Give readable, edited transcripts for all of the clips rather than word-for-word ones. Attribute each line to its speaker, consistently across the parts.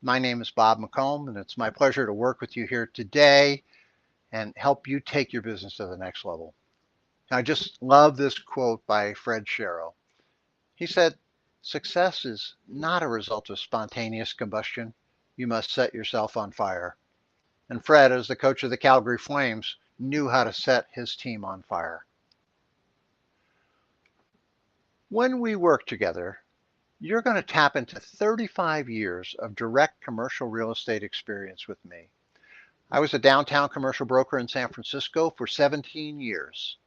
Speaker 1: My name is Bob McComb, and it's my pleasure to work with you here today and help you take your business to the next level. I just love this quote by Fred Sharrow. He said, "Success is not a result of spontaneous combustion. You must set yourself on fire." And Fred, as the coach of the Calgary Flames, knew how to set his team on fire. When we work together, you're going to tap into 35 years of direct commercial real estate experience with me. I was a downtown commercial broker in San Francisco for 17 years.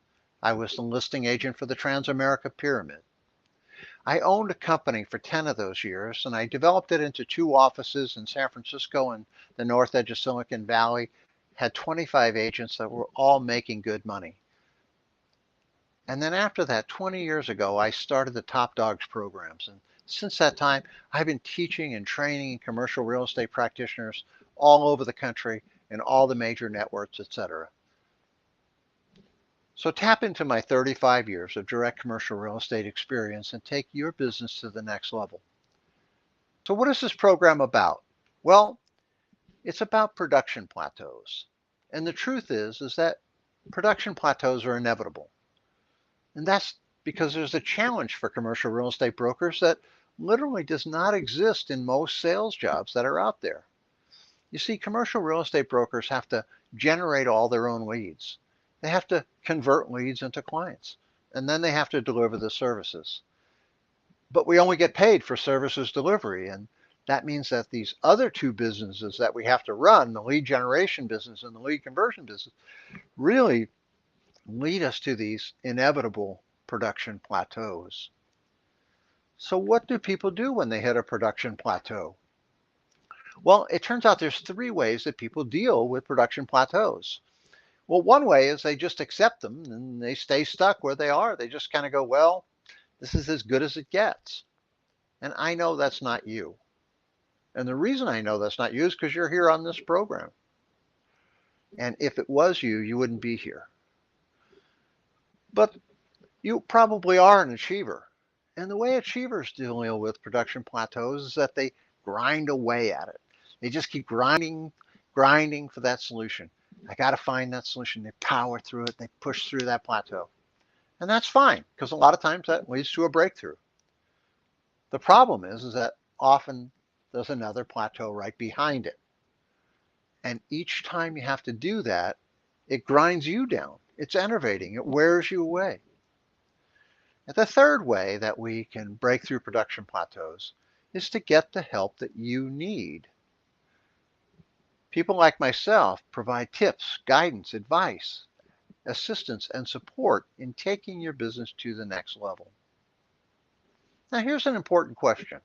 Speaker 1: I was the listing agent for the Transamerica Pyramid. I owned a company for 10 of those years, and I developed it into 2 offices in San Francisco and the north edge of Silicon Valley, had 25 agents that were all making good money. And then after that, 20 years ago, I started the Top Dogs programs. And since that time, I've been teaching and training commercial real estate practitioners all over the country in all the major networks, etc. So tap into my 35 years of direct commercial real estate experience and take your business to the next level. So what is this program about? Well, it's about production plateaus. And the truth is that production plateaus are inevitable. And that's because there's a challenge for commercial real estate brokers that literally does not exist in most sales jobs that are out there. You see, commercial real estate brokers have to generate all their own leads. They have to convert leads into clients, and then they have to deliver the services. But we only get paid for services delivery, and that means that these other 2 businesses that we have to run, the lead generation business and the lead conversion business, really lead us to these inevitable production plateaus. So what do people do when they hit a production plateau? Well, it turns out there's 3 ways that people deal with production plateaus. Well, one way is they just accept them and they stay stuck where they are. They just kind of go, well, this is as good as it gets. And I know that's not you. And the reason I know that's not you is because you're here on this program. And if it was you, you wouldn't be here. But you probably are an achiever. And the way achievers deal with production plateaus is that they grind away at it. They just keep grinding for that solution. I got to find that solution. They power through it. They push through that plateau. And that's fine, because a lot of times that leads to a breakthrough. The problem is that often there's another plateau right behind it. And each time you have to do that, it grinds you down. It's enervating. It wears you away. And the third way that we can break through production plateaus is to get the help that you need. People like myself provide tips, guidance, advice, assistance, and support in taking your business to the next level. Now, here's an important question.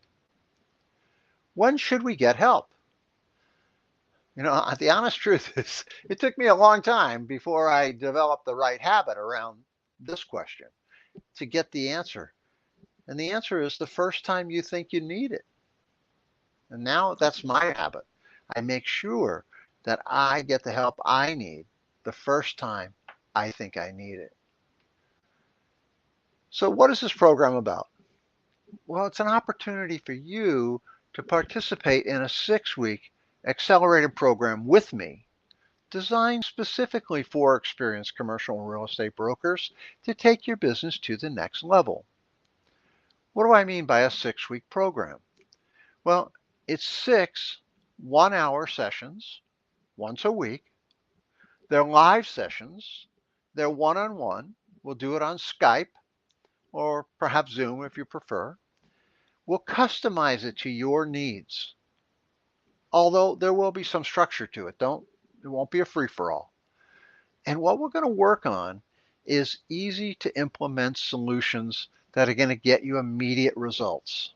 Speaker 1: When should we get help? The honest truth is, it took me a long time before I developed the right habit around this question to get the answer. And the answer is the first time you think you need it. And now that's my habit. I make sure that I get the help I need the first time I think I need it. So what is this program about? Well, it's an opportunity for you to participate in a 6-week accelerated program with me designed specifically for experienced commercial real estate brokers to take your business to the next level. What do I mean by a 6-week program? Well, it's 6 one-hour sessions once a week. They're live sessions. They're one-on-one. We'll do it on Skype or perhaps Zoom if you prefer. We'll customize it to your needs, although there will be some structure to it. It won't be a free-for-all. And what we're going to work on is easy to implement solutions that are going to get you immediate results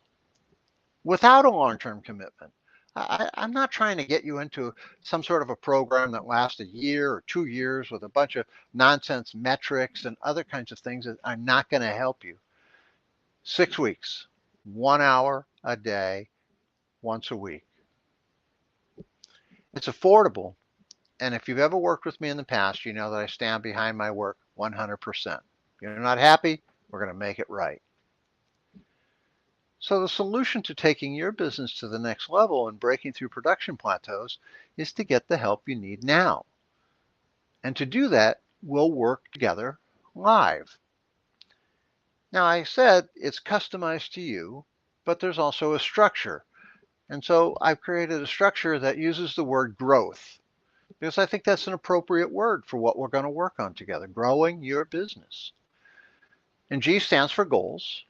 Speaker 1: without a long-term commitment. I'm not trying to get you into some sort of a program that lasts a year or 2 years with a bunch of nonsense metrics and other kinds of things that are not going to help you. 6 weeks, 1 hour a day, once a week. It's affordable. And if you've ever worked with me in the past, you know that I stand behind my work 100%. If you're not happy, we're going to make it right. So the solution to taking your business to the next level and breaking through production plateaus is to get the help you need now. And to do that, we'll work together live. Now, I said it's customized to you, but there's also a structure. And so I've created a structure that uses the word growth because I think that's an appropriate word for what we're going to work on together, growing your business. And G stands for goals,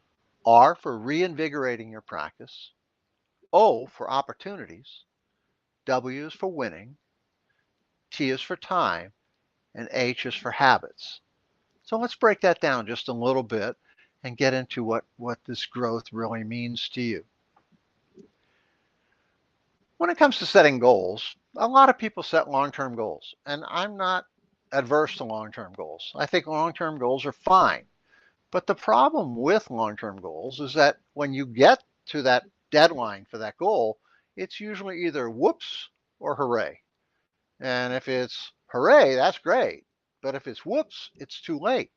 Speaker 1: R for reinvigorating your practice, O for opportunities, W is for winning, T is for time, and H is for habits. So let's break that down just a little bit and get into what this growth really means to you. When it comes to setting goals, a lot of people set long-term goals, and I'm not adverse to long-term goals. I think long-term goals are fine. But the problem with long-term goals is that when you get to that deadline for that goal, it's usually either whoops or hooray. And if it's hooray, that's great. But if it's whoops, it's too late,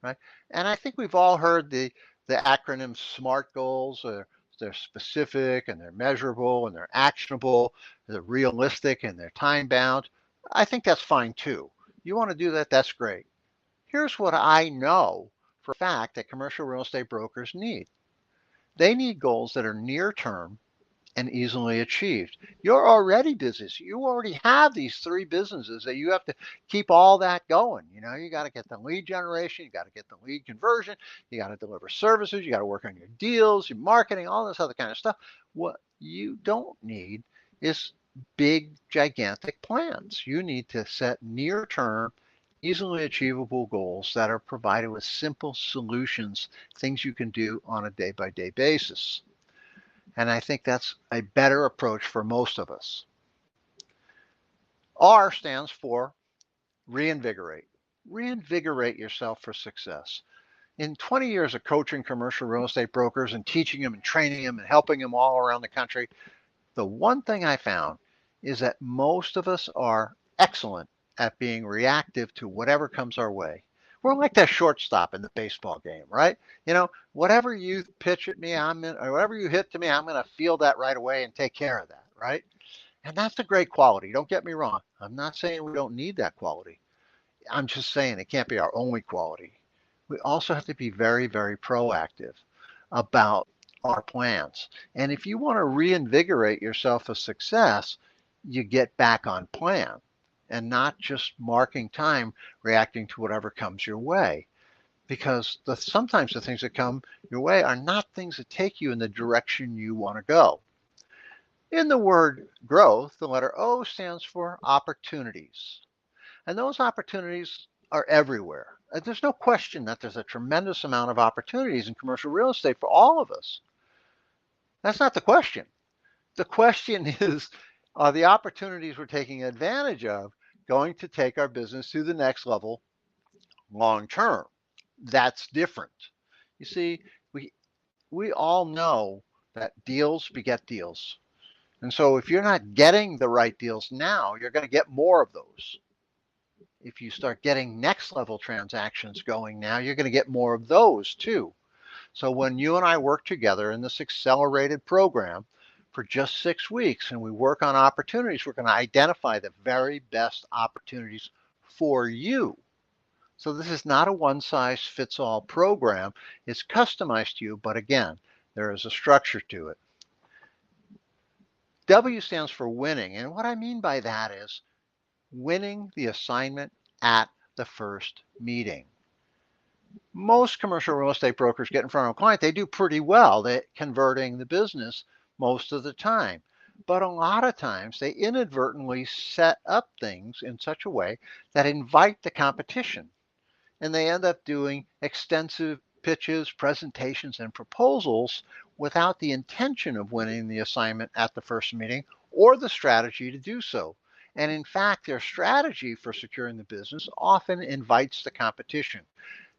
Speaker 1: right? And I think we've all heard the acronym SMART goals. They're specific and they're measurable and they're actionable, they're realistic and they're time bound. I think that's fine too. You want to do that, that's great. Here's what I know for a fact that commercial real estate brokers need. They need goals that are near term and easily achieved. You're already busy. So you already have these three businesses that you have to keep all that going. You got to get the lead generation, you got to get the lead conversion, you got to deliver services, you got to work on your deals, your marketing, all this other kind of stuff. What you don't need is big, gigantic plans. You need to set near term, easily achievable goals that are provided with simple solutions, things you can do on a day-by-day basis. And I think that's a better approach for most of us. R stands for reinvigorate. Reinvigorate yourself for success. In 20 years of coaching commercial real estate brokers and teaching them and training them and helping them all around the country, the one thing I found is that most of us are excellent at being reactive to whatever comes our way. We're like that shortstop in the baseball game, right? Whatever you pitch at me, or whatever you hit to me, I'm going to feel that right away and take care of that, right? And that's a great quality. Don't get me wrong. I'm not saying we don't need that quality. I'm just saying it can't be our only quality. We also have to be very, very proactive about our plans. And if you want to reinvigorate yourself for success, you get back on plan and not just marking time reacting to whatever comes your way. Because sometimes the things that come your way are not things that take you in the direction you want to go. In the word growth, the letter O stands for opportunities. And those opportunities are everywhere. There's no question that there's a tremendous amount of opportunities in commercial real estate for all of us. That's not the question. The question is, are the opportunities we're taking advantage of going to take our business to the next level long term? That's different. You see, we all know that deals beget deals. And so if you're not getting the right deals now, you're going to get more of those. If you start getting next level transactions going now, you're going to get more of those too. So when you and I work together in this accelerated program for just 6 weeks and we work on opportunities, we're going to identify the very best opportunities for you. So this is not a one-size-fits-all program. It's customized to you, but again, there is a structure to it. W stands for winning, and what I mean by that is winning the assignment at the first meeting. Most commercial real estate brokers get in front of a client, they do pretty well at converting the business most of the time. But a lot of times they inadvertently set up things in such a way that invite the competition. And they end up doing extensive pitches, presentations, and proposals without the intention of winning the assignment at the first meeting or the strategy to do so. And in fact, their strategy for securing the business often invites the competition.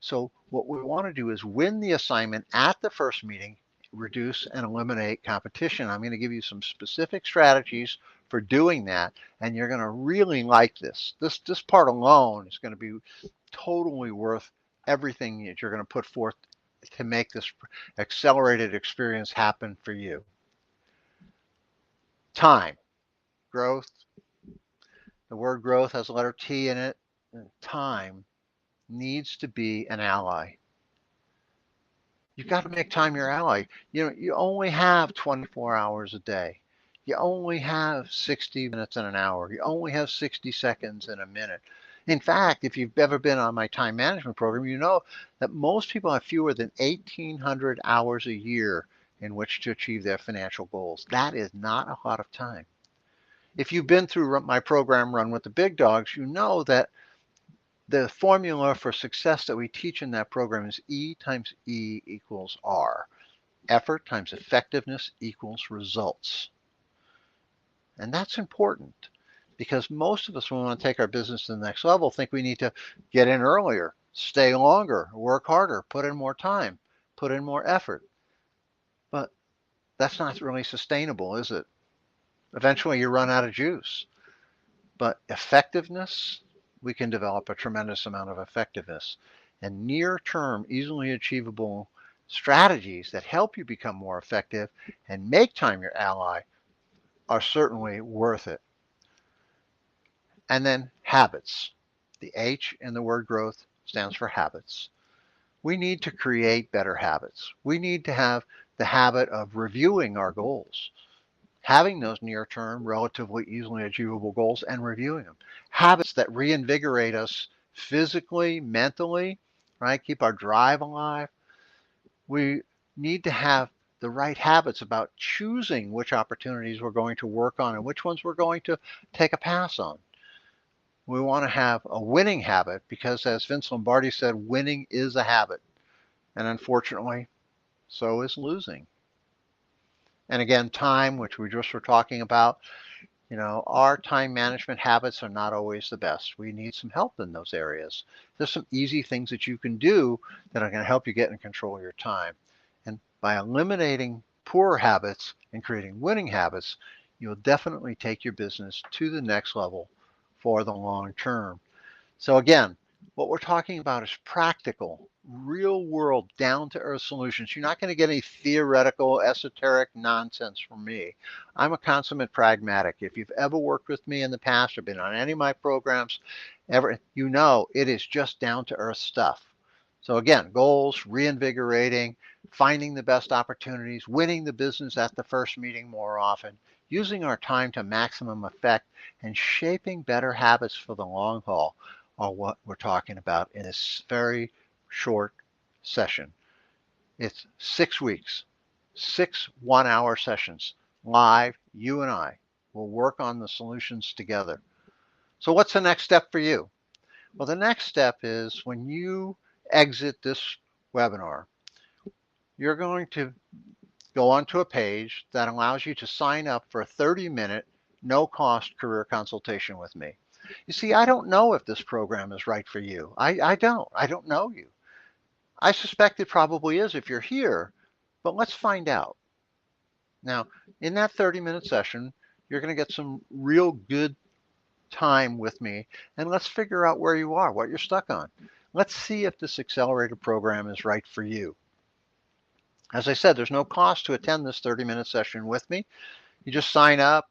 Speaker 1: So what we want to do is win the assignment at the first meeting, reduce and eliminate competition. I'm going to give you some specific strategies for doing that, and you're going to really like this. This part alone is going to be totally worth everything that you're going to put forth to make this accelerated experience happen for you? Time, growth. The word growth has a letter T in it. Time needs to be an ally. You've got to make time your ally. You only have 24 hours a day. You only have 60 minutes in an hour. You only have 60 seconds in a minute. In fact, if you've ever been on my time management program, you know that most people have fewer than 1,800 hours a year in which to achieve their financial goals. That is not a lot of time. If you've been through my program, Run with the Big Dogs, you know that the formula for success that we teach in that program is E times E equals R. Effort times effectiveness equals results. And that's important because most of us, when we want to take our business to the next level, think we need to get in earlier, stay longer, work harder, put in more time, put in more effort. But that's not really sustainable, is it? Eventually you run out of juice. But effectiveness, we can develop a tremendous amount of effectiveness. And near-term, easily achievable strategies that help you become more effective and make time your ally are certainly worth it. And then habits. The H in the word growth stands for habits. We need to create better habits. We need to have the habit of reviewing our goals, having those near-term, relatively easily achievable goals and reviewing them. Habits that reinvigorate us physically, mentally, right? Keep our drive alive. We need to have the right habits about choosing which opportunities we're going to work on and which ones we're going to take a pass on. We want to have a winning habit because, as Vince Lombardi said, winning is a habit. And unfortunately, so is losing. And again, time, which we just were talking about, our time management habits are not always the best. We need some help in those areas. There's some easy things that you can do that are going to help you get in control of your time. And by eliminating poor habits and creating winning habits, you'll definitely take your business to the next level for the long term. So again, what we're talking about is practical, real world, down to earth solutions. You're not going to get any theoretical, esoteric nonsense from me. I'm a consummate pragmatic. If you've ever worked with me in the past or been on any of my programs, you know it is just down to earth stuff. So again, goals, reinvigorating, finding the best opportunities, winning the business at the first meeting more often, using our time to maximum effect, and shaping better habits for the long haul are what we're talking about in this very short session. It's 6 weeks, 6 one-hour sessions, live, you and I will work on the solutions together. So what's the next step for you? Well, the next step is when you exit this webinar, you're going to go onto a page that allows you to sign up for a 30-minute, no-cost career consultation with me. You see, I don't know if this program is right for you. I don't know you. I suspect it probably is if you're here, but let's find out. Now, in that 30-minute session, you're going to get some real good time with me, and let's figure out where you are, what you're stuck on. Let's see if this accelerated program is right for you. As I said, there's no cost to attend this 30-minute session with me. You just sign up.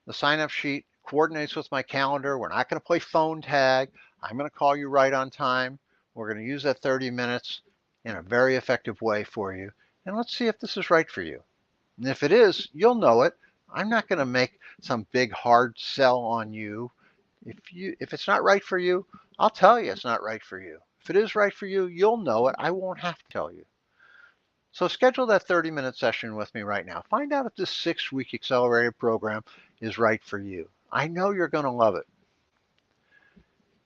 Speaker 1: The sign-up sheet coordinates with my calendar. We're not going to play phone tag. I'm going to call you right on time. We're going to use that 30 minutes in a very effective way for you. And let's see if this is right for you. And if it is, you'll know it. I'm not going to make some big hard sell on you. If it's not right for you, I'll tell you it's not right for you. If it is right for you, you'll know it. I won't have to tell you. So schedule that 30-minute session with me right now. Find out if this 6-week accelerated program is right for you. I know you're going to love it.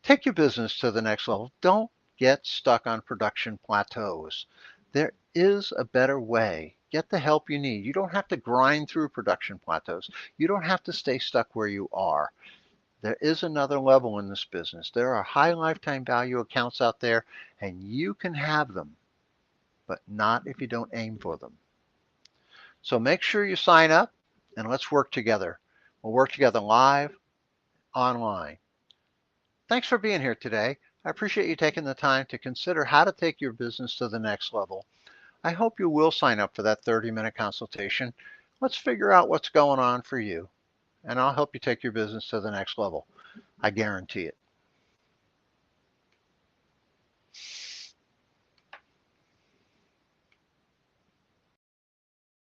Speaker 1: Take your business to the next level. Don't get stuck on production plateaus. There is a better way. Get the help you need. You don't have to grind through production plateaus. You don't have to stay stuck where you are. There is another level in this business. There are high lifetime value accounts out there, and you can have them, but not if you don't aim for them. So make sure you sign up and let's work together. We'll work together live, online. Thanks for being here today. I appreciate you taking the time to consider how to take your business to the next level. I hope you will sign up for that 30-minute consultation. Let's figure out what's going on for you, and I'll help you take your business to the next level. I guarantee it.